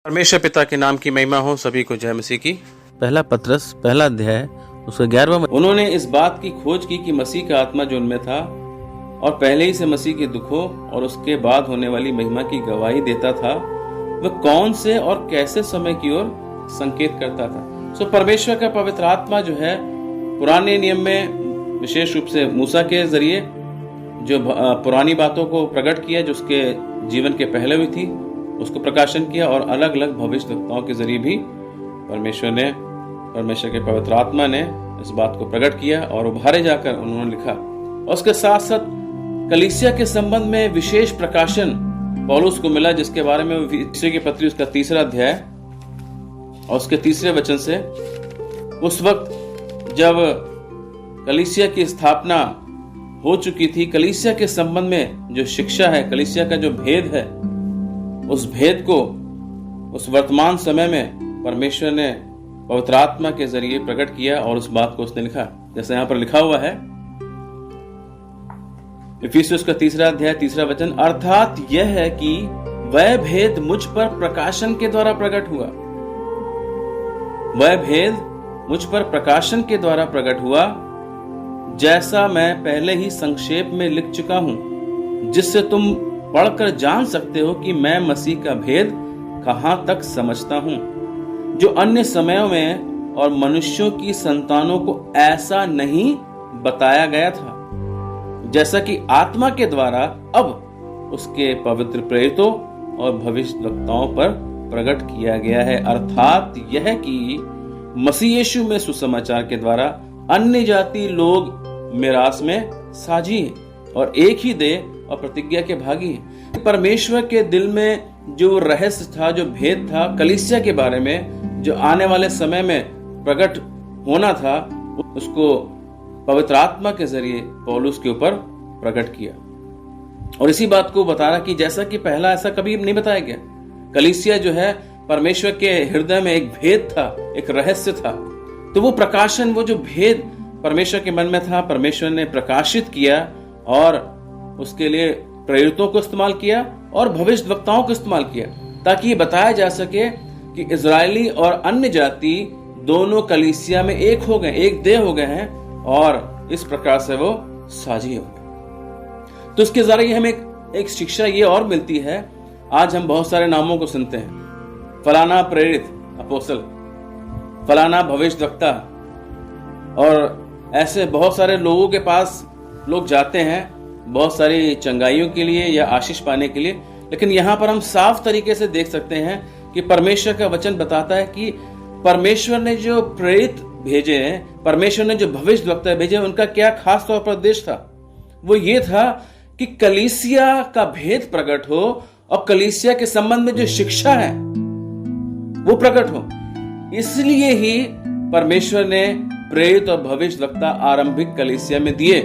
परमेश्वर पिता के नाम की महिमा हो। सभी को जय मसीह की। पहला पत्रस पहला अध्याय उसका 11वां। उन्होंने इस बात की खोज की कि मसीह का आत्मा जो उनमें था और पहले ही से मसीह के दुखों और उसके बाद होने वाली महिमा की गवाही देता था, वह कौन से और कैसे समय की ओर संकेत करता था। परमेश्वर का पवित्र आत्मा जो है पुराने नियम में विशेष रूप से मूसा के जरिए जो पुरानी बातों को प्रकट किया, जो उसके जीवन के पहले हुई थी, उसको प्रकाशन किया, और अलग अलग भविष्यवक्ताओं के जरिए भी परमेश्वर के पवित्र आत्मा ने इस बात को प्रकट किया और उभारे जाकर उन्होंने लिखा। और उसके साथ साथ कलीसिया के संबंध में विशेष प्रकाशन पौलुस को मिला, जिसके बारे में इफिसियों की पत्री उसका 3 अध्याय और उसके 3 वचन से, उस वक्त जब कलीसिया की स्थापना हो चुकी थी, कलीसिया के संबंध में जो शिक्षा है, कलीसिया का जो भेद है, उस भेद को उस वर्तमान समय में परमेश्वर ने पवित्र आत्मा के जरिए प्रकट किया और उस बात को उसने लिखा। जैसे यहां पर लिखा हुआ है इफिसियों का 3 अध्याय 3 वचन, अर्थात यह है कि वह भेद मुझ पर प्रकाशन के द्वारा प्रकट हुआ। वह भेद मुझ पर प्रकाशन के द्वारा प्रकट हुआ, जैसा मैं पहले ही संक्षेप में लिख चुका हूं, जिससे तुम पढ़कर जान सकते हो कि मैं मसीह का भेद कहां तक समझता हूं, जो अन्य समयों में और मनुष्यों की संतानों को ऐसा नहीं बताया गया था, जैसा कि आत्मा के द्वारा अब उसके पवित्र प्रेरितों और भविष्यवक्ताओं पर प्रकट किया गया है। अर्थात यह कि मसीह यीशु में सुसमाचार के द्वारा अन्य जाति लोग मिरास में साझी हैं और एक ही देह और प्रतिज्ञा के भागी हैं। परमेश्वर के दिल में जो रहस्य था, जो भेद था कलीसिया के बारे में, जो आने वाले समय में प्रकट होना था, उसको पवित्र आत्मा के जरिए पौलुस के ऊपर प्रकट किया। और इसी बात को बता रहा कि जैसा कि पहला ऐसा कभी नहीं बताया गया। कलीसिया जो है परमेश्वर के हृदय में एक भेद था, एक रहस्य था। तो वो प्रकाशन, वो जो भेद परमेश्वर के मन में था, परमेश्वर ने प्रकाशित किया और उसके लिए प्रेरितों को इस्तेमाल किया और भविष्यवक्ताओं को इस्तेमाल किया, ताकि ये बताया जा सके कि इजरायली और अन्य जाति दोनों कलीसिया में एक हो गए, एक देह हो गए हैं, और इस प्रकार से वो साझी हो गए। तो इसके जरिए हमें एक शिक्षा ये और मिलती है। आज हम बहुत सारे नामों को सुनते हैं, फलाना प्रेरित अपोस्तल, फलाना भविष्यवक्ता, और ऐसे बहुत सारे लोगों के पास लोग जाते हैं बहुत सारी चंगाइयों के लिए या आशीष पाने के लिए। लेकिन यहां पर हम साफ तरीके से देख सकते हैं कि परमेश्वर का वचन बताता है कि परमेश्वर ने जो प्रेरित भेजे हैं, परमेश्वर ने जो भविष्यवक्ता भेजे, उनका क्या खास तौर पर उद्देश्य था। वो ये था कि कलीसिया का भेद प्रकट हो और कलीसिया के संबंध में जो शिक्षा है वो प्रकट हो। इसलिए ही परमेश्वर ने प्रेरित और भविष्यवक्ता आरंभिक कलीसिया में दिए,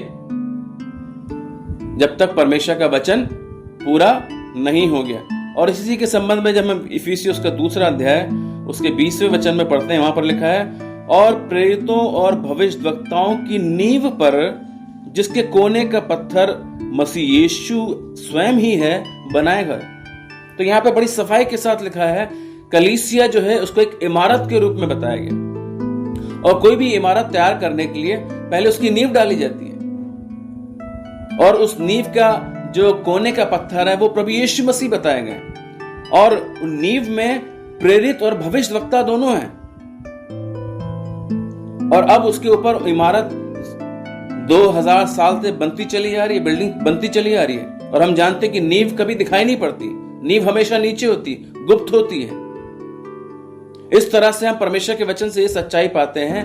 जब तक परमेश्वर का वचन पूरा नहीं हो गया। और इसी के संबंध में जब हम इफिसियों का 2 अध्याय उसके 20वें वचन में पढ़ते हैं, वहां पर लिखा है, और प्रेरितों और भविष्यवक्ताओं की नींव पर, जिसके कोने का पत्थर मसीह यीशु स्वयं ही है, बनाए गए। तो यहाँ पे बड़ी सफाई के साथ लिखा है, कलीसिया जो है उसको एक इमारत के रूप में बताया गया, और कोई भी इमारत तैयार करने के लिए पहले उसकी नींव डाली जाती है, और उस नींव का जो कोने का पत्थर है वो प्रभु यीशु मसीह बताए गए, और नींव में प्रेरित और भविष्यवक्ता दोनों हैं। और अब उसके ऊपर इमारत 2000 साल से बनती चली आ रही है, बिल्डिंग बनती चली आ रही है, और हम जानते हैं कि नींव कभी दिखाई नहीं पड़ती, नींव हमेशा नीचे होती, गुप्त होती है। इस तरह से हम परमेश्वर के वचन से ये सच्चाई पाते हैं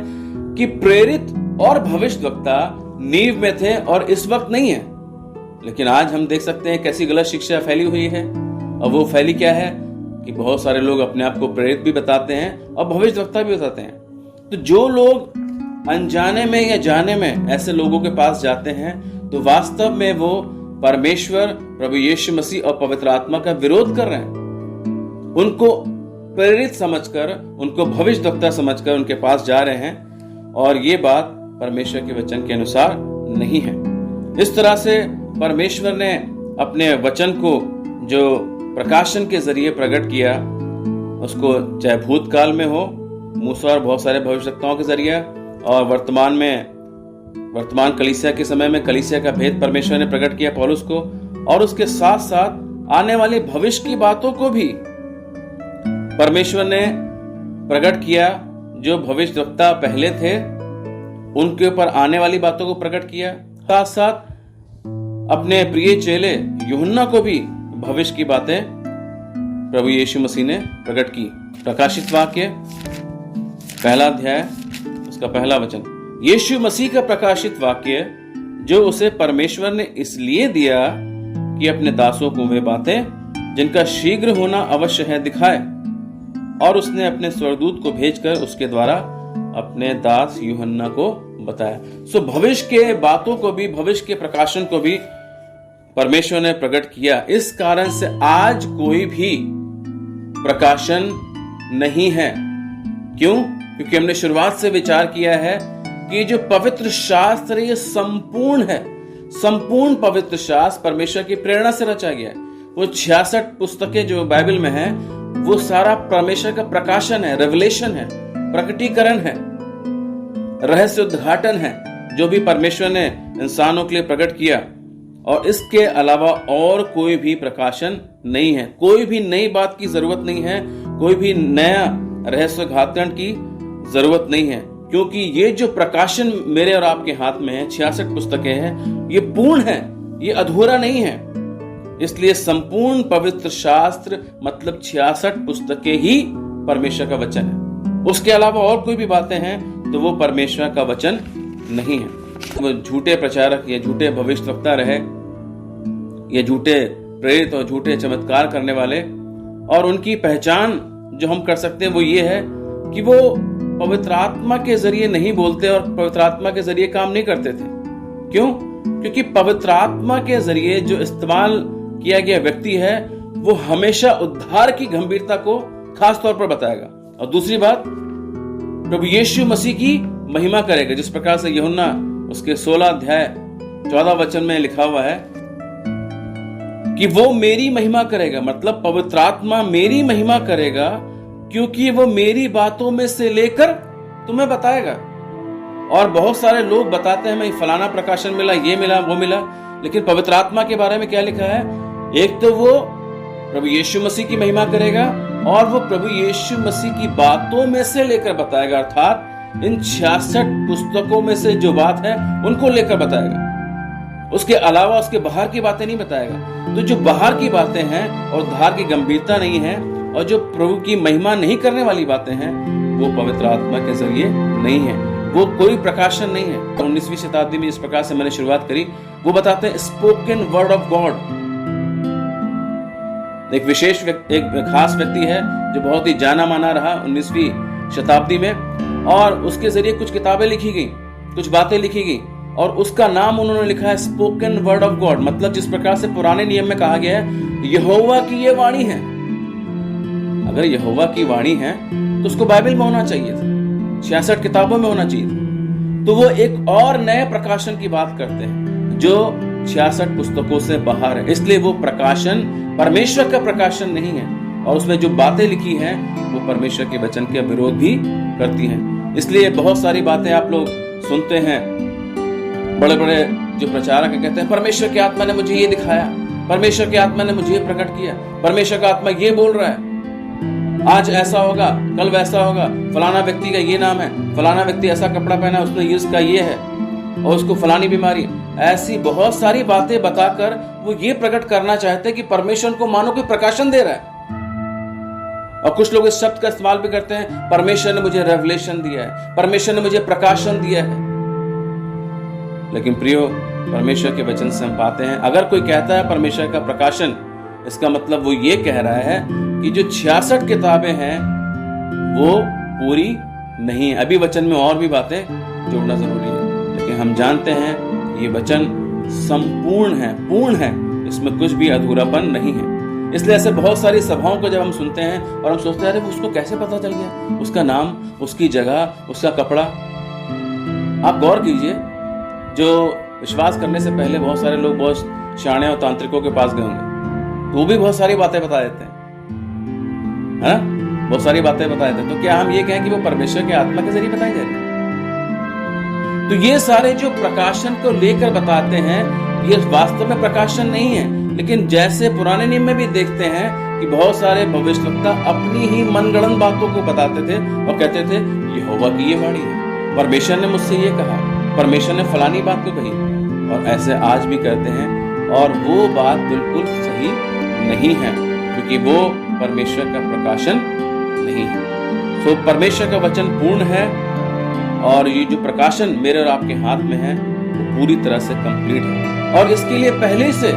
कि प्रेरित और भविष्यवक्ता नींव में थे और इस वक्त नहीं है। लेकिन आज हम देख सकते हैं कैसी गलत शिक्षा फैली हुई है, और वो फैली क्या है कि बहुत सारे लोग अपने आप को प्रेरित भी बताते हैं और भविष्यवक्ता भी बताते हैं। तो जो लोग अनजाने में या जाने में ऐसे लोगों के पास जाते हैं, तो वास्तव में वो परमेश्वर, प्रभु यीशु मसीह और पवित्र आत्मा का विरोध कर रहे हैं। उनको प्रेरित समझकर, उनको भविष्यवक्ता समझकर उनके पास जा रहे हैं, और ये बात परमेश्वर के वचन के अनुसार नहीं है। इस तरह से परमेश्वर ने अपने वचन को जो प्रकाशन के जरिए प्रकट किया, उसको चाहे भूतकाल में हो मूसा और बहुत सारे भविष्यवक्ताओं के जरिए, और वर्तमान कलीसिया के समय में कलीसिया का भेद परमेश्वर ने प्रकट किया पौलुस को, और उसके साथ साथ आने वाली भविष्य की बातों को भी परमेश्वर ने प्रकट किया। जो भविष्यवक्ता पहले थे उनके ऊपर आने वाली बातों को प्रकट किया, साथ साथ अपने प्रिय चेले यूहन्ना को भी भविष्य की बातें प्रभु यीशु मसीह ने प्रकट की। प्रकाशित वाक्य पहला अध्याय उसका पहला वचन, यीशु मसीह का प्रकाशित वाक्य जो उसे परमेश्वर ने इसलिए दिया कि अपने दासों को वे बातें जिनका शीघ्र होना अवश्य है दिखाए, और उसने अपने स्वर्गदूत को भेजकर उसके द्वारा अपने दास यूहन्ना को बताया। सो भविष्य के बातों को भी, भविष्य के प्रकाशन को भी परमेश्वर ने प्रकट किया। इस कारण से आज कोई भी प्रकाशन नहीं है। क्यों? क्योंकि हमने शुरुआत से विचार किया है कि जो पवित्र शास्त्र ये संपूर्ण है, संपूर्ण पवित्र शास्त्र परमेश्वर की प्रेरणा से रचा गया है। वो 66 पुस्तकें जो बाइबल में है वो सारा परमेश्वर का प्रकाशन है, रेवलेशन है, प्रकटीकरण है, रहस्य उद्घाटन है, जो भी परमेश्वर ने इंसानों के लिए प्रकट किया। और इसके अलावा और कोई भी प्रकाशन नहीं है। कोई भी नई बात की जरूरत नहीं है, कोई भी नया रहस्य उद्घाटन की जरूरत नहीं है, क्योंकि ये जो प्रकाशन मेरे और आपके हाथ में है, 66 पुस्तकें हैं, ये पूर्ण है, ये अधूरा नहीं है। इसलिए संपूर्ण पवित्र शास्त्र मतलब 66 पुस्तकें ही परमेश्वर का वचन है। उसके अलावा और कोई भी बातें हैं तो वो परमेश्वर का वचन नहीं है। वो झूठे प्रचारक या झूठे भविष्यवक्ता रहे या झूठे प्रेरित और झूठे चमत्कार करने वाले, और उनकी पहचान जो हम कर सकते हैं वो ये है कि वो पवित्र आत्मा के जरिए नहीं बोलते और पवित्र आत्मा के जरिए काम नहीं करते थे। क्यों? क्योंकि पवित्र आत्मा के जरिए जो इस्तेमाल किया गया व्यक्ति है वो हमेशा उद्धार की गंभीरता को खास तौर पर बताएगा। और दूसरी बात, प्रभु यीशु मसीह की महिमा करेगा, जिस प्रकार से यूहन्ना उसके 16 अध्याय 14 वचन में लिखा हुआ है कि वो मेरी महिमा करेगा, मतलब पवित्र आत्मा मेरी महिमा करेगा, क्योंकि वो मेरी बातों में से लेकर तुम्हें बताएगा। और बहुत सारे लोग बताते हैं मैं फलाना प्रकाशन मिला, ये मिला, वो मिला, लेकिन पवित्र आत्मा के बारे में क्या लिखा है? एक तो वो प्रभु यीशु मसीह की महिमा करेगा और वो प्रभु यीशु मसीह की बातों में से लेकर बताएगा, अर्थात इन 66 पुस्तकों में से जो बात है उनको लेकर बताएगा। उसके अलावा उसके बाहर की बातें नहीं बताएगा। तो जो बाहर की बातें हैं और उद्धार की गंभीरता नहीं है और जो प्रभु की महिमा नहीं करने वाली बातें हैं वो पवित्र आत्मा के जरिए नहीं है, वो कोई प्रकाशन नहीं है। 19वीं शताब्दी में इस प्रकार से मैंने शुरुआत करी, वो बताते हैं स्पोकन वर्ड ऑफ गॉड। एक विशेष एक खास व्यक्ति है जो बहुत ही जाना माना रहा 19वीं शताब्दी में, और उसके जरिए कुछ किताबें लिखी गई, कुछ बातें लिखी गई, और उसका नाम उन्होंने लिखा है स्पोकन वर्ड ऑफ गॉड। मतलब जिस प्रकार से पुराने नियम में कहा गया है यहोवा की ये वाणी है, अगर यहोवा की वाणी है तो उसको बाइबल में होना चाहिए था, 66 किताबों में होना चाहिए था। तो वो एक और नए प्रकाशन की बात करते हैं जो 66 पुस्तकों से बाहर है। इसलिए वो प्रकाशन परमेश्वर का प्रकाशन नहीं है, और उसमें जो बातें लिखी हैं वो परमेश्वर के वचन के विरोध भी करती हैं। इसलिए बहुत सारी बातें आप लोग सुनते हैं, बड़े बड़े जो प्रचारक कहते हैं परमेश्वर की आत्मा ने मुझे ये दिखाया, परमेश्वर की आत्मा ने मुझे ये प्रकट किया, परमेश्वर का आत्मा ये बोल रहा है, आज ऐसा होगा, कल वैसा होगा, फलाना व्यक्ति का ये नाम है, फलाना व्यक्ति ऐसा कपड़ा पहना, उसने इसका ये है, और उसको फलानी बीमारी। ऐसी बहुत सारी बातें बताकर वो ये प्रकट करना चाहते हैं कि परमेश्वर को मानो कोई प्रकाशन दे रहा है। और कुछ लोग इस शब्द का इस्तेमाल भी करते हैं, परमेश्वर ने मुझे रेवलेशन दिया है, परमेश्वर ने मुझे प्रकाशन दिया है। लेकिन प्रियो, परमेश्वर के वचन से हम पाते हैं अगर कोई कहता है परमेश्वर का प्रकाशन, इसका मतलब वो ये कह रहा है कि जो 66 किताबें हैं वो पूरी नहीं है। अभी वचन में और भी बातें जोड़ना जरूरी है, लेकिन हम जानते हैं ये वचन संपूर्ण है, पूर्ण है, इसमें कुछ भी अधूरापन नहीं है। इसलिए ऐसे बहुत सारी सभाओं को जब हम सुनते हैं और हम सोचते हैं अरे उसको कैसे पता चल गया, उसका नाम, उसकी जगह, उसका कपड़ा। आप गौर कीजिए, जो विश्वास करने से पहले बहुत सारे लोग बहुत शाणे और तांत्रिकों के पास गए होंगे, तो वो भी बहुत सारी बातें बता देते हैं, है ना? बहुत सारी बातें बताए थे। तो क्या हम ये कहें कि वो परमेश्वर के आत्मा के जरिए बताई जाती है? तो ये सारे जो प्रकाशन को लेकर बताते हैं, ये वास्तव में प्रकाशन नहीं है। लेकिन जैसे पुराने नियम में भी देखते हैं कि बहुत सारे भविष्यवक्ता अपनी ही मनगढ़ंत बातों को बताते थे और कहते थे यहोवा की ये वाणी है, परमेश्वर ने मुझसे ये कहा, परमेश्वर ने फलानी बात को कही, और ऐसे आज भी करते हैं। और वो बात बिल्कुल सही नहीं है, क्योंकि वो परमेश्वर का प्रकाशन नहीं है। तो परमेश्वर का वचन पूर्ण है, और ये जो प्रकाशन मेरे और आपके हाथ में है वो पूरी तरह से कंप्लीट है। और इसके लिए पहले से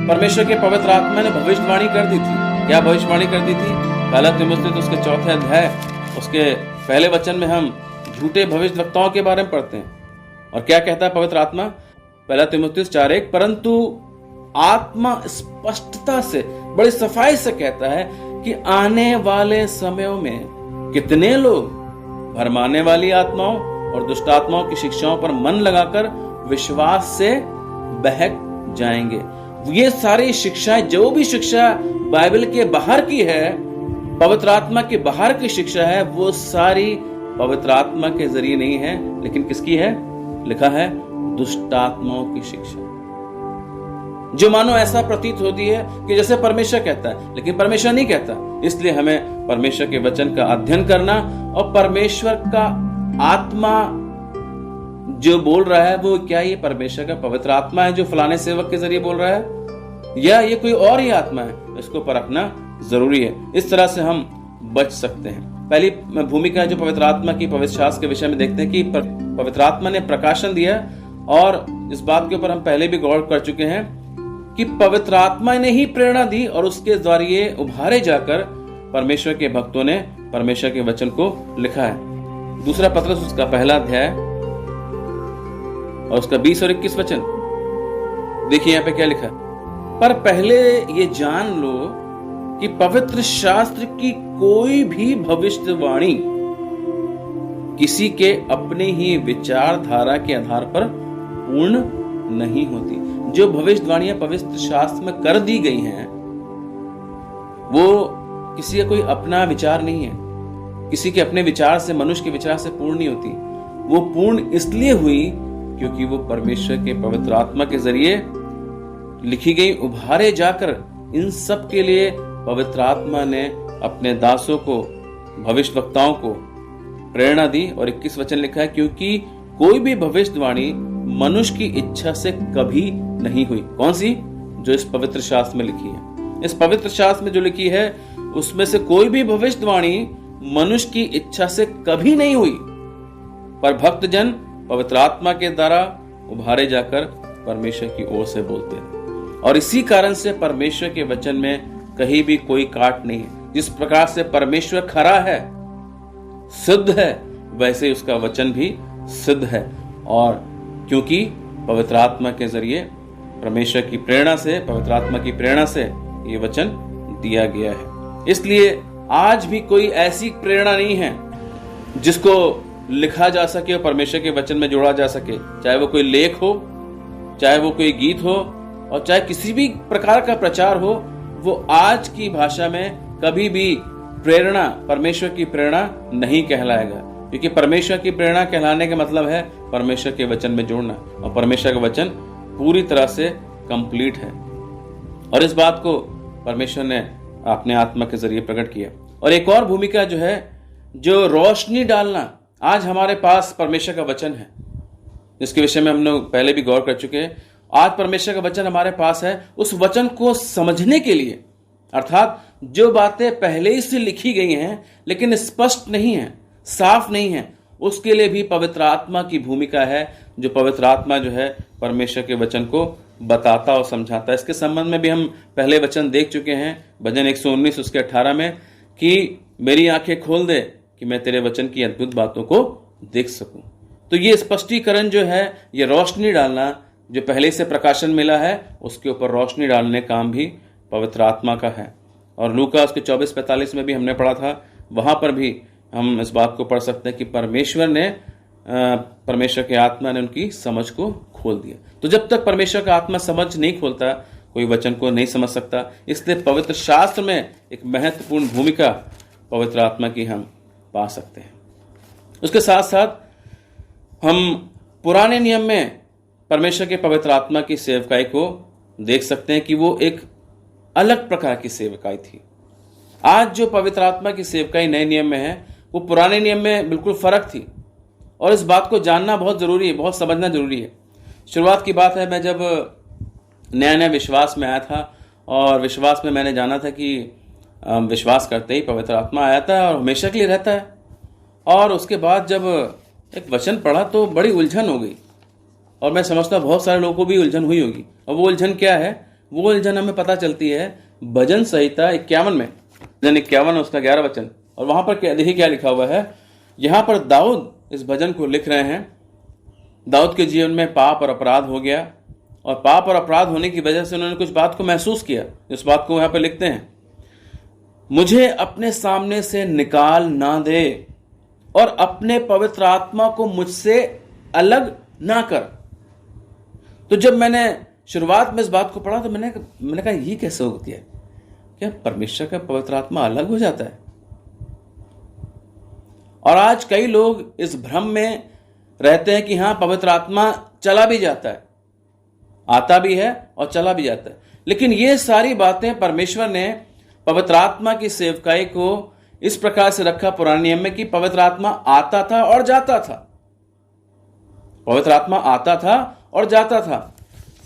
परमेश्वर के पवित्र आत्मा ने भविष्यवाणी कर दी थी। क्या भविष्यवाणी कर दी थी? पहला तीमुथियुस उसके 4 अध्याय उसके पहले वचन में हम झूठे भविष्यवक्ताओं के बारे में पढ़ते हैं। और क्या कहता है पवित्र आत्मा? पहला तीमुथियुस 4:1, परंतु आत्मा स्पष्टता से, बड़ी सफाई से कहता है कि आने वाले समयों में कितने लोग भरमाने वाली आत्माओं और दुष्ट आत्माओं की शिक्षाओं पर मन लगाकर विश्वास से बहक जाएंगे। ये सारी शिक्षाएं, जो भी शिक्षा बाइबल के बाहर की है, पवित्र आत्मा के बाहर की शिक्षा है, वो सारी पवित्र आत्मा के जरिए नहीं है, लेकिन किसकी है? लिखा है दुष्ट आत्माओं की शिक्षा, जो मानो ऐसा प्रतीत होती है कि जैसे परमेश्वर कहता है, लेकिन परमेश्वर नहीं कहता। इसलिए हमें परमेश्वर के वचन का अध्ययन करना, और परमेश्वर का आत्मा जो बोल रहा है वो क्या ये परमेश्वर का पवित्र आत्मा है जो फलाने सेवक के जरिए बोल रहा है, या ये कोई और ही आत्मा है, इसको परखना जरूरी है। इस तरह से हम बच सकते हैं। पहली भूमिका जो पवित्र आत्मा की पवित्र शास्त्र के विषय में देखते हैं कि पवित्र आत्मा ने प्रकाशन दिया, और इस बात के ऊपर हम पहले भी गौर कर चुके हैं कि पवित्र आत्मा ने ही प्रेरणा दी, और उसके द्वारा उभारे जाकर परमेश्वर के भक्तों ने परमेश्वर के वचन को लिखा है। दूसरा पत्रस उसका 1 अध्याय और उसका 20 और 21 वचन देखिए यहाँ पे क्या लिखा है। पर पहले ये जान लो कि पवित्र शास्त्र की कोई भी भविष्यवाणी किसी के अपने ही विचारधारा के आधार पर पूर्ण नहीं होती। जो भविष्यवाणियां पवित्र शास्त्र में कर दी गई हैं, वो किसी का कोई अपना विचार नहीं है, किसी के अपने विचार से, मनुष्य के विचार से पूर्ण नहीं होती। वो पूर्ण इसलिए हुई क्योंकि वो परमेश्वर के पवित्र आत्मा के जरिए लिखी गई, उभारे जाकर इन सब के लिए पवित्र आत्मा ने अपने दासों को, भविष्यवक्ताओं को प्रेरणा दी। और 21 वचन लिखा है, क्योंकि कोई भी भविष्यवाणी मनुष्य की इच्छा से कभी नहीं हुई। कौन सी? जो इस पवित्र शास्त्र में लिखी है। इस पवित्र शास्त्र में जो लिखी है उसमें से कोई भी भविष्यवाणी मनुष्य की इच्छा से कभी नहीं हुई, पर भक्तजन पवित्र आत्मा के द्वारा उभारे जाकर परमेश्वर की ओर से बोलते हैं। और इसी कारण से परमेश्वर के वचन में कहीं भी कोई काट नहीं है। जिस प्रकार से परमेश्वर खरा है, सिद्ध है, वैसे उसका वचन भी सिद्ध है। और क्योंकि पवित्र आत्मा के जरिए परमेश्वर की प्रेरणा से, पवित्र आत्मा की प्रेरणा से ये वचन दिया गया है। इसलिए आज भी कोई ऐसी प्रेरणा नहीं है जिसको लिखा जा सके और परमेश्वर के वचन में जोड़ा जा सके, चाहे वो कोई लेख हो, चाहे वो कोई गीत हो, और चाहे किसी भी प्रकार का प्रचार हो, वो आज की भाषा में कभी भी प्रेरणा, परमेश्वर की प्रेरणा नहीं कहलाएगा। क्योंकि परमेश्वर की प्रेरणा कहलाने का मतलब है परमेश्वर के वचन में जोड़ना, और परमेश्वर का वचन पूरी तरह से कंप्लीट है। और इस बात को परमेश्वर ने अपने आत्मा के जरिए प्रकट किया। और एक और भूमिका जो है, जो रोशनी डालना, आज हमारे पास परमेश्वर का वचन है, जिसके विषय में हम लोग पहले भी गौर कर चुके हैं। आज परमेश्वर का वचन हमारे पास है। उस वचन को समझने के लिए, अर्थात जो बातें पहले ही से लिखी गई हैं लेकिन स्पष्ट नहीं है, साफ नहीं है, उसके लिए भी पवित्र आत्मा की भूमिका है। जो पवित्र आत्मा जो है परमेश्वर के वचन को बताता और समझाता है। इसके संबंध में भी हम पहले वचन देख चुके हैं, भजन 119 उसके 18 में, कि मेरी आंखें खोल दे कि मैं तेरे वचन की अद्भुत बातों को देख सकूं। तो ये स्पष्टीकरण जो है, ये रोशनी डालना, जो पहले से प्रकाशन मिला है उसके ऊपर रोशनी डालने काम भी पवित्र आत्मा का है। और लूका उसके 24-45 में भी हमने पढ़ा था, वहां पर भी हम इस बात को पढ़ सकते हैं कि परमेश्वर के आत्मा ने उनकी समझ को खोल दिया। तो जब तक परमेश्वर का आत्मा समझ नहीं खोलता, कोई वचन को नहीं समझ सकता। इसलिए पवित्र शास्त्र में एक महत्वपूर्ण भूमिका पवित्र आत्मा की हम पा सकते हैं। उसके साथ साथ हम पुराने नियम में परमेश्वर के पवित्र आत्मा की सेवकाई को देख सकते हैं कि वो एक अलग प्रकार की सेवकाई थी। आज जो पवित्र आत्मा की सेवकाई नए नियम में है, वो पुराने नियम में बिल्कुल फर्क थी, और इस बात को जानना बहुत जरूरी है, बहुत समझना जरूरी है। शुरुआत की बात है, मैं जब नया नया विश्वास में आया था, और विश्वास में मैंने जाना था कि विश्वास करते ही पवित्र आत्मा आया था और हमेशा के लिए रहता है। और उसके बाद जब एक वचन पढ़ा तो बड़ी उलझन हो गई, और मैं समझता बहुत सारे लोगों को भी उलझन हुई होगी। और वो उलझन क्या है? वो उलझन हमें पता चलती है भजन संहिता 51 में, भजन 51 उसका 11 वचन। और वहां पर देखिए क्या लिखा हुआ है। यहां पर दाऊद इस भजन को लिख रहे हैं। दाऊद के जीवन में पाप और अपराध हो गया, और पाप और अपराध होने की वजह से उन्होंने कुछ बात को महसूस किया। इस बात को यहां पर लिखते हैं, मुझे अपने सामने से निकाल ना दे और अपने पवित्र आत्मा को मुझसे अलग ना कर। तो जब मैंने शुरुआत में इस बात को पढ़ा तो मैंने कहा ये कैसे होती है? क्या परमेश्वर का पवित्र आत्मा अलग हो जाता है? और आज कई लोग इस भ्रम में रहते हैं कि हां, पवित्र आत्मा चला भी जाता है, आता भी है और चला भी जाता है। लेकिन ये सारी बातें परमेश्वर ने पवित्र आत्मा की सेवकाई को इस प्रकार से रखा पुराने नियम में कि पवित्र आत्मा आता था और जाता था। पवित्र आत्मा आता था और जाता था,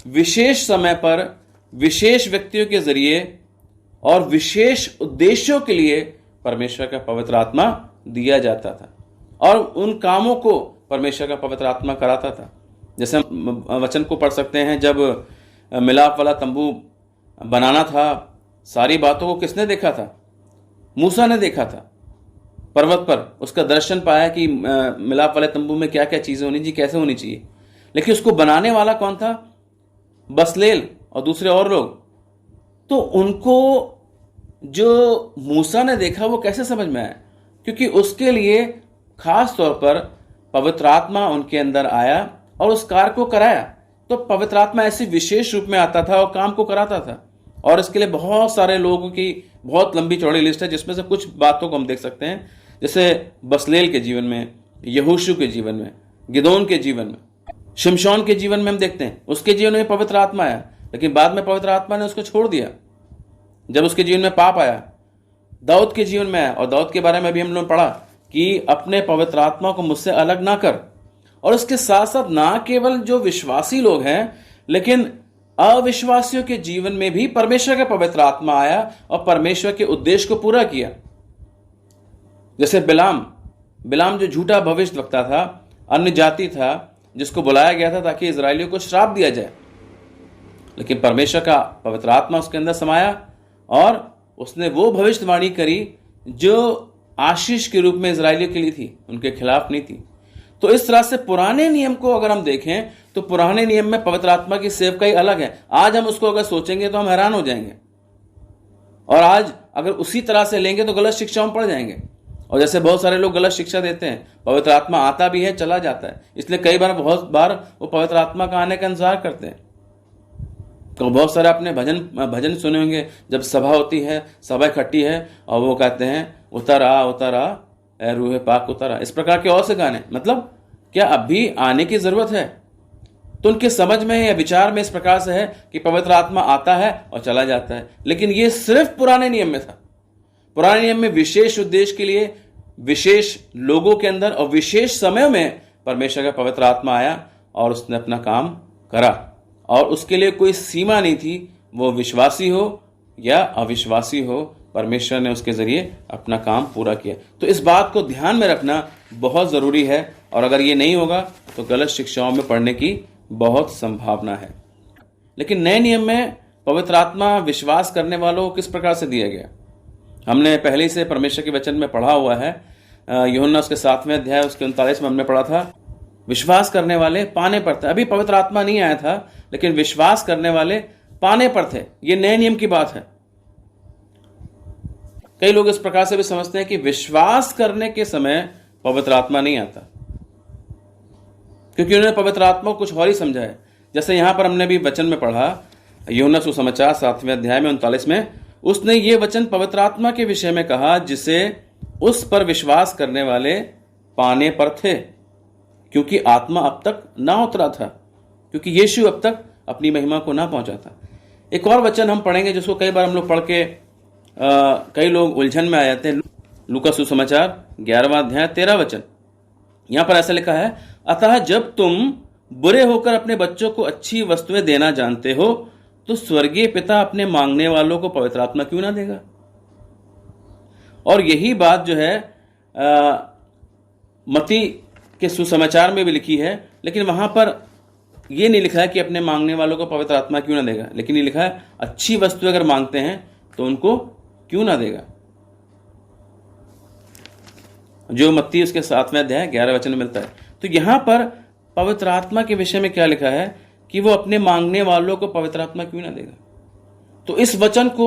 विशेष समय पर, विशेष व्यक्तियों के जरिए और विशेष उद्देश्यों के लिए परमेश्वर का पवित्र आत्मा दिया जाता था, और उन कामों को परमेश्वर का पवित्र आत्मा कराता था। जैसे हम वचन को पढ़ सकते हैं, जब मिलाप वाला तंबू बनाना था, सारी बातों को किसने देखा था? मूसा ने देखा था पर्वत पर, उसका दर्शन पाया कि मिलाप वाले तंबू में क्या क्या चीजें होनी चाहिए, कैसे होनी चाहिए। लेकिन उसको बनाने वाला कौन था? बसलेल और दूसरे और लोग। तो उनको जो मूसा ने देखा वो कैसे समझ में आया? क्योंकि उसके लिए खास तौर पर पवित्र आत्मा उनके अंदर आया और उस कार्य को कराया। तो पवित्र आत्मा ऐसे विशेष रूप में आता था और काम को कराता था। और इसके लिए बहुत सारे लोगों की बहुत लंबी चौड़ी लिस्ट है, जिसमें से कुछ बातों को हम देख सकते हैं। जैसे बसलेल के जीवन में, यहोशू के जीवन में, गिदोन के जीवन में, शिमशोन के जीवन में हम देखते हैं उसके जीवन में पवित्र आत्मा आया, लेकिन बाद में पवित्र आत्मा ने उसको छोड़ दिया जब उसके जीवन में पाप आया। दाऊद के जीवन में आया, और दाऊद के बारे में भी हम लोग पढ़ा कि अपने पवित्र आत्मा को मुझसे अलग ना कर। और उसके साथ साथ ना केवल जो विश्वासी लोग हैं, लेकिन अविश्वासियों के जीवन में भी परमेश्वर का पवित्र आत्मा आया और परमेश्वर के उद्देश्य को पूरा किया। जैसे बिलाम जो झूठा भविष्यवक्ता था, अन्य जाति था, जिसको बुलाया गया था ताकि इजरायलियों को श्राप दिया जाए, लेकिन परमेश्वर का पवित्र आत्मा उसके अंदर समाया और उसने वो भविष्यवाणी करी जो आशीष के रूप में इजरायलियों के लिए थी, उनके खिलाफ नहीं थी। तो इस तरह से पुराने नियम को अगर हम देखें तो पुराने नियम में पवित्र आत्मा की सेवकाई अलग है। आज हम उसको अगर सोचेंगे तो हम हैरान हो जाएंगे, और आज अगर उसी तरह से लेंगे तो गलत शिक्षाओं में पड़ जाएंगे। और जैसे बहुत सारे लोग गलत शिक्षा देते हैं, पवित्र आत्मा आता भी है, चला जाता है, इसलिए कई बार बहुत बार वो पवित्र आत्मा का आने का इंतजार करते हैं। तो बहुत सारे आपने भजन सुने होंगे, जब सभा होती है, सभा इकट्ठी है, और वो कहते हैं उतर आ ए रूहे पाक उतर आ। इस प्रकार के और से गाने, मतलब क्या अभी आने की जरूरत है? तो उनके समझ में या विचार में इस प्रकार से है कि पवित्र आत्मा आता है और चला जाता है। लेकिन ये सिर्फ पुराने नियम में था। पुराने नियम में विशेष उद्देश्य के लिए, विशेष लोगों के अंदर और विशेष समय में परमेश्वर का पवित्र आत्मा आया और उसने अपना काम करा, और उसके लिए कोई सीमा नहीं थी। वो विश्वासी हो या अविश्वासी हो, परमेश्वर ने उसके जरिए अपना काम पूरा किया। तो इस बात को ध्यान में रखना बहुत जरूरी है, और अगर ये नहीं होगा तो गलत शिक्षाओं में पड़ने की बहुत संभावना है। लेकिन नए नियम में पवित्र आत्मा विश्वास करने वालों को किस प्रकार से दिया गया? हमने पहले से परमेश्वर के वचन में पढ़ा हुआ है। यूहन्ना उसके 7वें अध्याय उसके 39 में हमने पढ़ा था, विश्वास करने वाले पाने पर थे। अभी पवित्र आत्मा नहीं आया था, लेकिन विश्वास करने वाले पाने पर थे। ये नए नियम की बात है। कई लोग इस प्रकार से भी समझते हैं कि विश्वास करने के समय पवित्र आत्मा नहीं आता, क्योंकि उन्होंने पवित्र आत्मा को कुछ और ही समझा है। जैसे यहां पर हमने भी वचन में पढ़ा, यूहन्ना सुसमाचार 7वें अध्याय में 39 में, उसने ये वचन पवित्र आत्मा के विषय में कहा जिसे उस पर विश्वास करने वाले पाने पर थे, क्योंकि आत्मा अब तक ना उतरा था, क्योंकि यीशु अब तक अपनी महिमा को ना पहुंचा था। एक और वचन हम पढ़ेंगे जिसको कई बार हम लोग पढ़ के कई लोग उलझन में आ जाते हैं। लूका सुसमाचार 11वां अध्याय 13 वचन। यहां पर ऐसा लिखा है, अतः जब तुम बुरे होकर अपने बच्चों को अच्छी वस्तुएं देना जानते हो, तो स्वर्गीय पिता अपने मांगने वालों को पवित्र आत्मा क्यों ना देगा। और यही बात जो है मत्ती के सुसमाचार में भी लिखी है, लेकिन वहां पर यह नहीं लिखा है कि अपने मांगने वालों को पवित्र आत्मा क्यों ना देगा, लेकिन ये लिखा है अच्छी वस्तु अगर मांगते हैं तो उनको क्यों ना देगा। जो मत्ती उसके 7वें अध्याय 11 वचन में मिलता है। तो यहां पर पवित्र आत्मा के विषय में क्या लिखा है कि वो अपने मांगने वालों को पवित्र आत्मा क्यों ना देगा। तो इस वचन को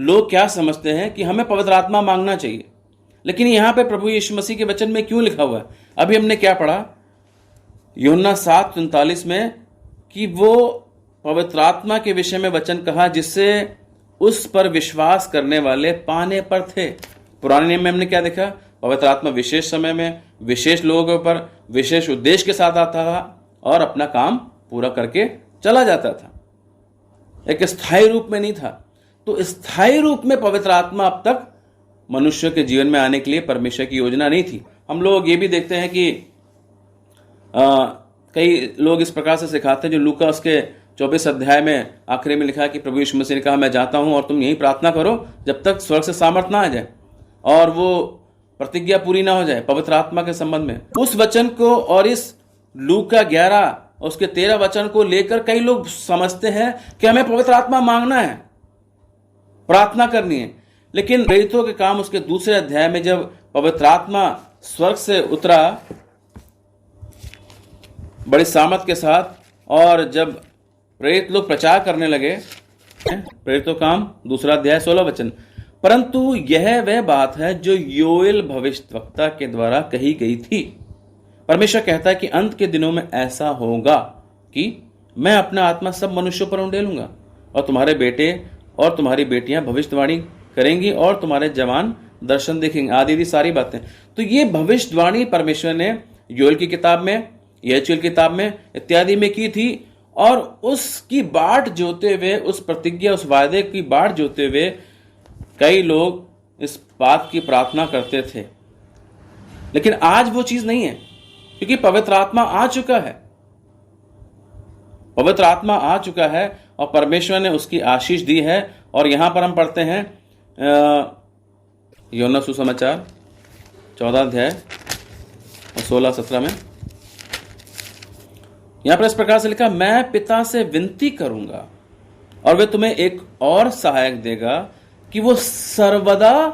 लोग क्या समझते हैं कि हमें पवित्र आत्मा मांगना चाहिए, लेकिन यहां पे प्रभु यीशु मसीह के वचन में क्यों लिखा हुआ है। अभी हमने क्या पढ़ा यूहन्ना 7:39 में कि वो पवित्र आत्मा के विषय में वचन कहा जिससे उस पर विश्वास करने वाले पाने पर थे। पुराने नियम में हमने क्या देखा, पवित्र आत्मा विशेष समय में विशेष लोगों के ऊपर विशेष उद्देश्य के साथ आता था और अपना काम पूरा करके चला जाता था, एक स्थायी रूप में नहीं था। तो स्थायी रूप में पवित्र आत्मा अब तक मनुष्य के जीवन में आने के लिए परमेश्वर की योजना नहीं थी। हम लोग ये भी देखते हैं कि कई लोग इस प्रकार से सिखाते हैं, जो लूका उसके 24 अध्याय में आखिरी में लिखा है कि प्रभु यीशु मसीह ने कहा, मैं जाता हूं और तुम यही प्रार्थना करो जब तक स्वर्ग से सामर्थ ना आ जाए और वो प्रतिज्ञा पूरी ना हो जाए पवित्र आत्मा के संबंध में। उस वचन को और इस लूका 11 उसके 13 वचन को लेकर कई लोग समझते हैं कि हमें पवित्र आत्मा मांगना है, प्रार्थना करनी है। लेकिन प्रेरितों के काम उसके 2 अध्याय में जब पवित्र आत्मा स्वर्ग से उतरा बड़ी सामर्थ के साथ, और जब प्रेरित लोग प्रचार करने लगे, प्रेरितों काम 2 अध्याय 16 वचन, परंतु यह वह बात है जो योएल भविष्यद्वक्ता के द्वारा कही गई थी। परमेश्वर कहता है कि अंत के दिनों में ऐसा होगा कि मैं अपना आत्मा सब मनुष्यों पर उंडेलूंगा और तुम्हारे बेटे और तुम्हारी बेटियां भविष्यवाणी करेंगी और तुम्हारे जवान दर्शन देखेंगे, आदि सारी बातें। तो ये भविष्यवाणी परमेश्वर ने योएल की किताब में, यहेजकेल की किताब में इत्यादि में की थी, और उसकी बाट जोते हुए, उस प्रतिज्ञा, उस वायदे की बाट जोते हुए कई लोग इस बात की प्रार्थना करते थे। लेकिन आज वो चीज नहीं है, क्योंकि पवित्र आत्मा आ चुका है। पवित्र आत्मा आ चुका है और परमेश्वर ने उसकी आशीष दी है। और यहां पर हम पढ़ते हैं यूहन्ना सुसमाचार 14 अध्याय और 16-17 में, यहां पर इस प्रकार से लिखा, मैं पिता से विनती करूंगा और वे तुम्हें एक और सहायक देगा कि वो सर्वदा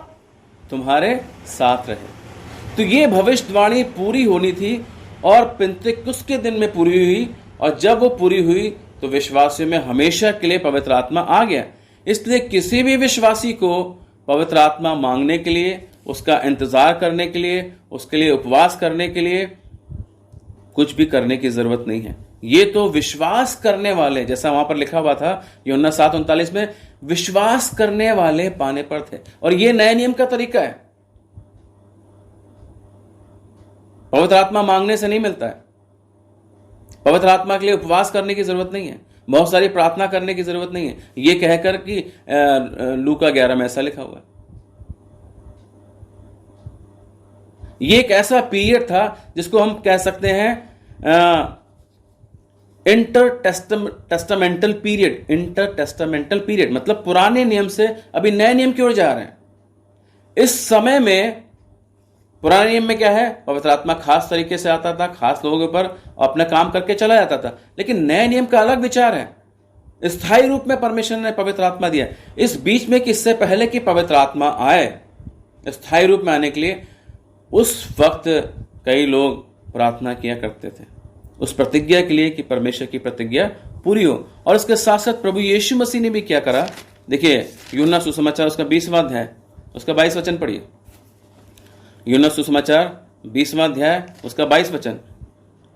तुम्हारे साथ रहे। तो ये भविष्यवाणी पूरी होनी थी और पिन्तेकुस्त के दिन में पूरी हुई, और जब वो पूरी हुई तो विश्वासियों में हमेशा के लिए पवित्र आत्मा आ गया। इसलिए किसी भी विश्वासी को पवित्र आत्मा मांगने के लिए, उसका इंतजार करने के लिए, उसके लिए उपवास करने के लिए कुछ भी करने की जरूरत नहीं है। ये तो विश्वास करने वाले, जैसा वहां पर लिखा हुआ था यूहन्ना 7:39 में, विश्वास करने वाले पाने पर थे। और ये नए नियम का तरीका है। पवित्र आत्मा मांगने से नहीं मिलता है। पवित्र आत्मा के लिए उपवास करने की जरूरत नहीं है, बहुत सारी प्रार्थना करने की जरूरत नहीं है, ये कहकर कि लूका 11 में ऐसा लिखा हुआ है। ये एक ऐसा पीरियड था जिसको हम कह सकते हैं इंटर टेस्टामेंटल पीरियड। इंटर टेस्टामेंटल पीरियड मतलब पुराने नियम से अभी नए नियम की ओर जा रहे हैं। इस समय में पुराने नियम में क्या है, पवित्र आत्मा खास तरीके से आता था, खास लोगों के ऊपर अपना काम करके चला जाता था। लेकिन नए नियम का अलग विचार है। स्थायी रूप में परमेश्वर ने पवित्र आत्मा दिया। इस बीच में किससे पहले कि पवित्र आत्मा आए स्थायी रूप में आने के लिए, उस वक्त कई लोग प्रार्थना किया करते थे उस प्रतिज्ञा के लिए कि परमेश्वर की प्रतिज्ञा पूरी हो। और इसके साथ साथ प्रभु यीशु मसीह ने भी क्या करा, देखिए यूहन्ना सुसमाचार उसका 20वां अध्याय उसका 22 वचन पढ़िए। यूहन्ना सुसमाचार 20वां अध्याय उसका 22 वचन।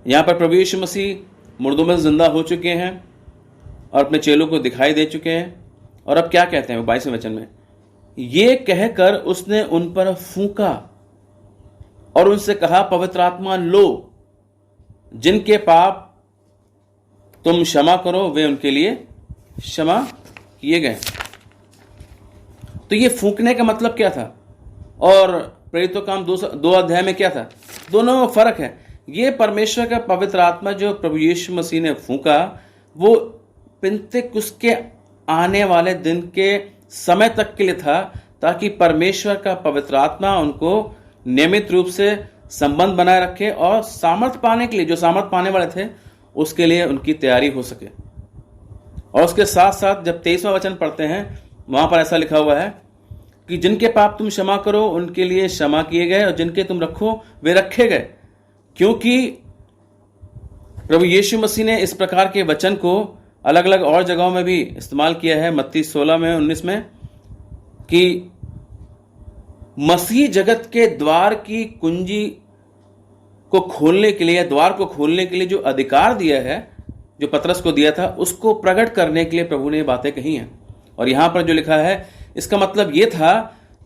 यहां पर प्रभु यीशु मसीह मुर्दों में जिंदा हो चुके हैं और अपने चेलों को दिखाई दे चुके हैं। और अब क्या कहते हैं 22वें वचन में, ये कहकर उसने उन पर फूंका और उनसे कहा, पवित्र आत्मा लो, जिनके पाप तुम क्षमा करो वे उनके लिए क्षमा किए गए। तो ये फूंकने का मतलब क्या था और प्रेरितों का काम 2 अध्याय में क्या था? दोनों में फर्क है। ये परमेश्वर का पवित्र आत्मा जो प्रभु यीशु मसीह ने फूंका, वो पिन्तेकुस्त के आने वाले दिन के समय तक के लिए था, ताकि परमेश्वर का पवित्र आत्मा उनको नियमित रूप से संबंध बनाए रखे और सामर्थ पाने के लिए, जो सामर्थ पाने वाले थे उसके लिए उनकी तैयारी हो सके। और उसके साथ साथ जब 23वां वचन पढ़ते हैं, वहां पर ऐसा लिखा हुआ है कि जिनके पाप तुम क्षमा करो उनके लिए क्षमा किए गए, और जिनके तुम रखो वे रखे गए। क्योंकि प्रभु यीशु मसीह ने इस प्रकार के वचन को अलग अलग और जगहों में भी इस्तेमाल किया है। मत्ती 16 में 19 में कि मसीह जगत के द्वार की कुंजी को खोलने के लिए, द्वार को खोलने के लिए जो अधिकार दिया है, जो पतरस को दिया था, उसको प्रकट करने के लिए प्रभु ने ये बातें कही हैं। और यहां पर जो लिखा है, इसका मतलब यह था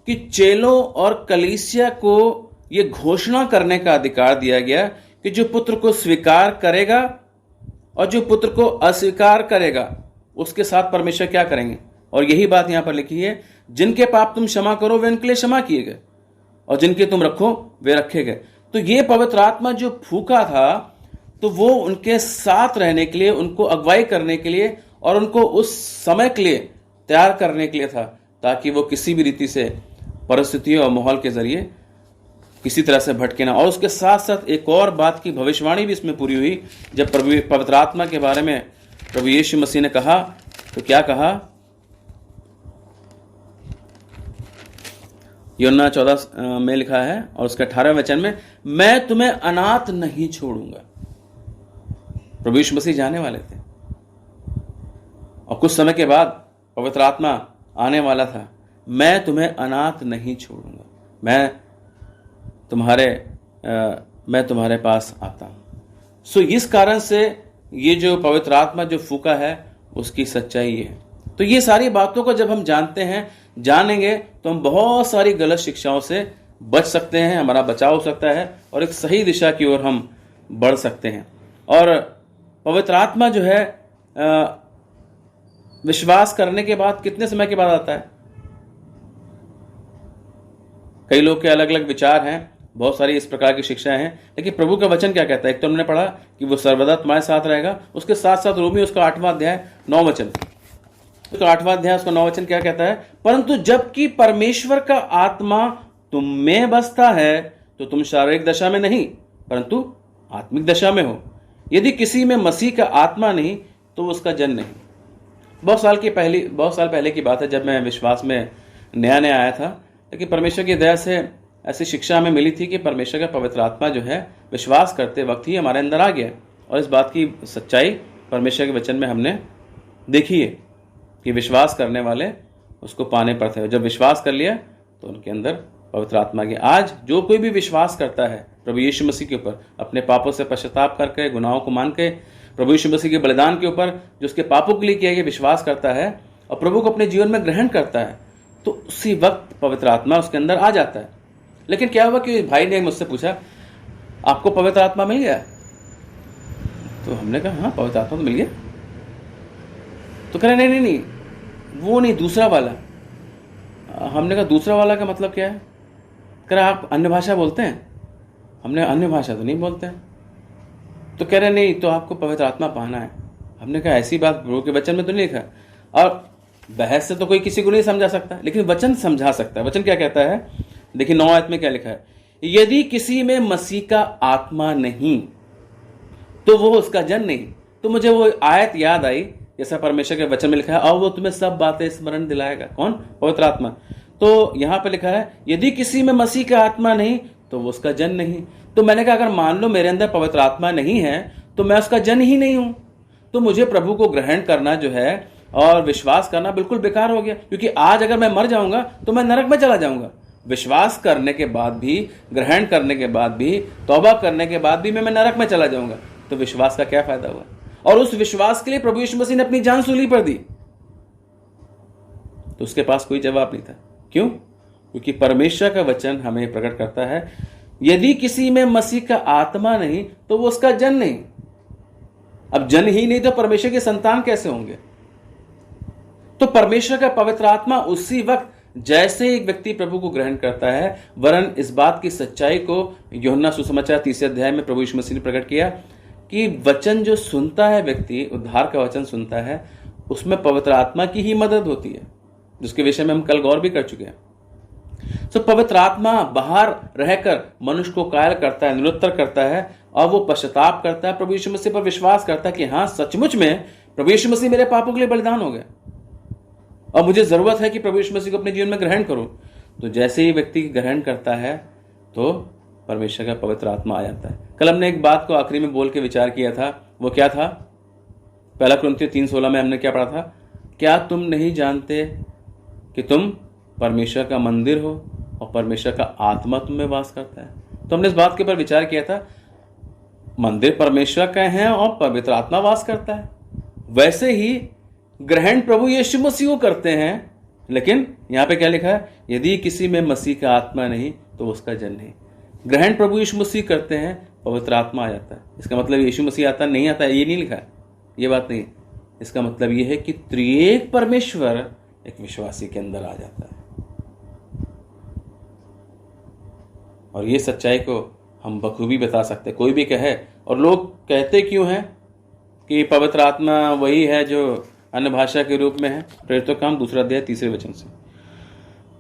कि चेलों और कलीसिया को यह घोषणा करने का अधिकार दिया गया कि जो पुत्र को स्वीकार करेगा और जो पुत्र को अस्वीकार करेगा, उसके साथ परमेश्वर क्या करेंगे। और यही बात यहां पर लिखी है, जिनके पाप तुम क्षमा करो वे उनके लिए क्षमा किए गए, और जिनके तुम रखो वे रखे गए। तो ये पवित्र आत्मा जो फूका था, तो वो उनके साथ रहने के लिए, उनको अगुवाई करने के लिए और उनको उस समय के लिए तैयार करने के लिए था, ताकि वो किसी भी रीति से परिस्थितियों और माहौल के जरिए किसी तरह से भटके ना। और उसके साथ साथ एक और बात की भविष्यवाणी भी इसमें पूरी हुई। जब पवित्र आत्मा के बारे में प्रभु यीशु मसीह ने कहा, तो क्या कहा? यूहन्ना 14 में लिखा है और उसके 18वें वचन में, मैं तुम्हें अनाथ नहीं छोड़ूंगा। प्रभु यीशु मसीह जाने वाले थे और कुछ समय के बाद पवित्र आत्मा आने वाला था। मैं तुम्हें अनाथ नहीं छोड़ूंगा, मैं तुम्हारे पास आता हूं। सो इस कारण से ये जो पवित्र आत्मा जो फूका है, उसकी सच्चाई है। तो ये सारी बातों को जब हम जानते हैं, जानेंगे, तो हम बहुत सारी गलत शिक्षाओं से बच सकते हैं, हमारा बचाव हो सकता है और एक सही दिशा की ओर हम बढ़ सकते हैं। और पवित्र आत्मा जो है विश्वास करने के बाद कितने समय के बाद आता है? कई लोग के अलग अलग विचार हैं, बहुत सारी इस प्रकार की शिक्षाएं हैं, लेकिन प्रभु का वचन क्या कहता है? एक तो हमने पढ़ा कि वो सर्वदा तुम्हारे साथ रहेगा। उसके साथ साथ रोमी उसका 8वां अध्याय 9 वचन, उसका 8वां अध्याय उसका 9 वचन क्या कहता है? परंतु जबकि परमेश्वर का आत्मा तुम में बसता है, तो तुम शारीरिक दशा में नहीं परंतु आत्मिक दशा में हो। यदि किसी में मसीह का आत्मा नहीं, तो उसका जन नहीं। बहुत साल पहले की बात है, जब मैं विश्वास में नया आया था, लेकिन परमेश्वर की दया से ऐसी शिक्षा हमें मिली थी कि परमेश्वर का पवित्र आत्मा जो है विश्वास करते वक्त ही हमारे अंदर आ गया। और इस बात की सच्चाई परमेश्वर के वचन में हमने देखी है कि विश्वास करने वाले उसको पाने पर थे। जब विश्वास कर लिया तो उनके अंदर पवित्र आत्मा की। आज जो कोई भी विश्वास करता है प्रभु यीशु मसीह के ऊपर, अपने पापों से पश्चाताप करके, गुनाहों को मान के, प्रभु यीशु मसीह के बलिदान के ऊपर जो उसके पापों के लिए किया गया विश्वास करता है और प्रभु को अपने जीवन में ग्रहण करता है, तो उसी वक्त पवित्र आत्मा उसके अंदर आ जाता है। लेकिन क्या हुआ कि भाई ने मुझसे पूछा, आपको पवित्र आत्मा मिल गया? तो हमने कहा हाँ, पवित्र आत्मा तो मिल गया। तो कह रहे नहीं, वो नहीं, दूसरा वाला। हमने कहा दूसरा वाला का मतलब क्या है? कह रहा आप अन्य भाषा बोलते हैं? हमने अन्य भाषा तो नहीं बोलते हैं। तो कह रहे नहीं, तो आपको पवित्र आत्मा पाना है। हमने कहा ऐसी बात प्रभु के वचन में तो नहीं लिखा। और बहस से तो कोई किसी को नहीं समझा सकता, लेकिन वचन समझा सकता है। वचन क्या कहता है? देखिए 9 आयत में क्या लिखा है? यदि किसी में मसीह का आत्मा नहीं, तो वो उसका जन नहीं। तो मुझे वो आयत याद आई, जैसा परमेश्वर के वचन में लिखा है, और वो तुम्हें सब बातें स्मरण दिलाएगा। कौन? पवित्र आत्मा। तो यहां पर लिखा है यदि किसी में मसीह का आत्मा नहीं, तो वो उसका जन नहीं। तो मैंने कहा अगर मान लो मेरे अंदर पवित्र आत्मा नहीं है, तो मैं उसका जन ही नहीं हूं। तो मुझे प्रभु को ग्रहण करना जो है और विश्वास करना बिल्कुल बेकार हो गया, क्योंकि आज अगर मैं मर जाऊंगा तो मैं नरक में चला जाऊंगा। विश्वास करने के बाद भी, ग्रहण करने के बाद भी, तौबा करने के बाद भी मैं नरक में चला जाऊंगा। तो विश्वास का क्या फायदा हुआ? और उस विश्वास के लिए प्रभु यीशु मसीह ने अपनी जान सूली पर दी, तो उसके पास कोई जवाब नहीं था। क्यों? क्योंकि परमेश्वर का वचन हमें प्रकट करता है यदि किसी में मसीह का आत्मा नहीं तो वो उसका जन नहीं। अब जन ही नहीं तो परमेश्वर के संतान कैसे होंगे? तो परमेश्वर का पवित्र आत्मा उसी वक्त जैसे एक व्यक्ति प्रभु को ग्रहण करता है, वरन इस बात की सच्चाई को यूहन्ना सुसमाचार 3 अध्याय में प्रभु यीशु मसीह ने प्रकट किया कि वचन जो सुनता है व्यक्ति, उद्धार का वचन सुनता है, उसमें पवित्र आत्मा की ही मदद होती है, जिसके विषय में हम कल गौर भी कर चुके हैं। तो पवित्र आत्मा बाहर रहकर मनुष्य को कायल करता है, निरुत्तर करता है, और वो पश्चाताप करता है, प्रभु यीशु मसीह पर विश्वास करता है कि हाँ, सचमुच में प्रभु यीशु मसीह मेरे पापों के लिए बलिदान हो गए और मुझे जरूरत है कि प्रभु यीशु मसीह को अपने जीवन में ग्रहण करूं। तो जैसे ही व्यक्ति ग्रहण करता है तो परमेश्वर का पवित्र आत्मा आ जाता है। कल हमने एक बात को आखिरी में बोल के विचार किया था, वो क्या था? 1 कुरिन्थियों 3:16 में हमने क्या पढ़ा था? क्या तुम नहीं जानते कि तुम परमेश्वर का मंदिर हो और परमेश्वर का आत्मा तुम में वास करता है? तो हमने इस बात के ऊपर विचार किया था, मंदिर परमेश्वर का है और पवित्र आत्मा वास करता है। वैसे ही ग्रहण प्रभु यीशु मसीह को करते हैं, लेकिन यहां पे क्या लिखा है? यदि किसी में मसीह का आत्मा नहीं तो उसका जन नहीं। ग्रहण प्रभु यीशु मसीह करते हैं, पवित्र आत्मा आ जाता है। इसका मतलब यीशु मसीह आता नहीं आता, ये नहीं लिखा है, ये बात नहीं। इसका मतलब यह है कि त्रिएक परमेश्वर एक विश्वासी के अंदर आ जाता है। और ये सच्चाई को हम बखूबी बता सकते। कोई भी कहे, और लोग कहते क्यों हैं कि पवित्र आत्मा वही है जो अन्य भाषा के रूप में है? प्रेरितों का काम 2 अध्याय 3 वचन से।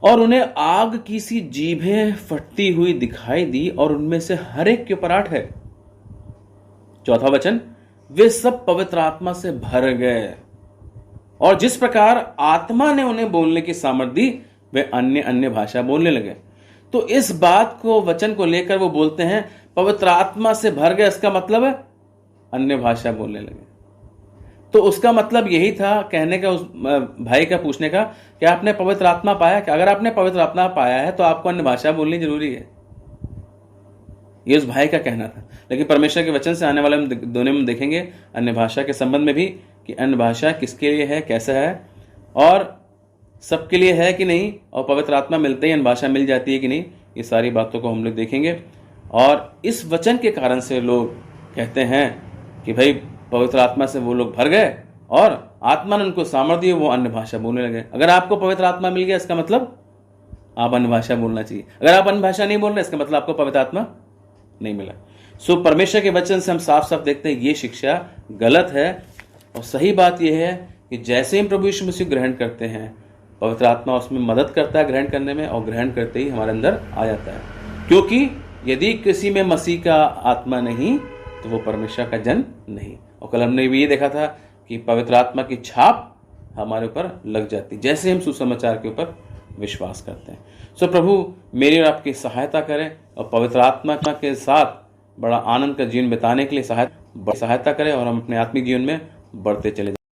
और उन्हें आग की सी जीभें फटती हुई दिखाई दी और उनमें से हर एक के ऊपर 8 है। 4 वचन, वे सब पवित्र आत्मा से भर गए और जिस प्रकार आत्मा ने उन्हें बोलने की सामर्थ्य दी, वे अन्य अन्य भाषा बोलने लगे। तो इस बात को, वचन को लेकर वो बोलते हैं पवित्र आत्मा से भर गए, इसका मतलब है अन्य भाषा बोलने लगे। तो उसका मतलब यही था कहने का, उस भाई का पूछने का, कि आपने पवित्र आत्मा पाया? कि अगर आपने पवित्र आत्मा पाया है तो आपको अन्य भाषा बोलनी जरूरी है, ये उस भाई का कहना था। लेकिन परमेश्वर के वचन से आने वाले दोनों में देखेंगे अन्य भाषा के संबंध में भी, कि अन्य भाषा किसके लिए है, कैसा है, और सबके लिए है कि नहीं, और पवित्र आत्मा मिलते ही अन्य भाषा मिल जाती है कि नहीं। ये सारी बातों को हम लोग देखेंगे। और इस वचन के कारण से लोग कहते हैं कि भाई पवित्र आत्मा से वो लोग भर गए और आत्मा ने उनको सामर्थ्य दी, वो अन्य भाषा बोलने लगे। अगर आपको पवित्र आत्मा मिल गया, इसका मतलब आप अन्य भाषा बोलना चाहिए। अगर आप अन्य भाषा नहीं बोल रहे, इसका मतलब आपको पवित्र आत्मा नहीं मिला। सो परमेश्वर के वचन से हम साफ साफ देखते हैं ये शिक्षा गलत है। और सही बात यह है कि जैसे हम प्रभु यीशु मसीह ग्रहण करते हैं, पवित्र आत्मा उसमें मदद करता है ग्रहण करने में, और ग्रहण करते ही हमारे अंदर आ जाता है। क्योंकि यदि किसी में मसीह का आत्मा नहीं तो वो परमेश्वर का जन नहीं। और कल हमने भी ये देखा था कि पवित्र आत्मा की छाप हमारे ऊपर लग जाती जैसे हम सुसमाचार के ऊपर विश्वास करते हैं। सो प्रभु मेरी और आपकी सहायता करें और पवित्र आत्मा के साथ बड़ा आनंद का जीवन बिताने के लिए सहायता करें, और हम अपने आत्मिक जीवन में बढ़ते चले जाएं।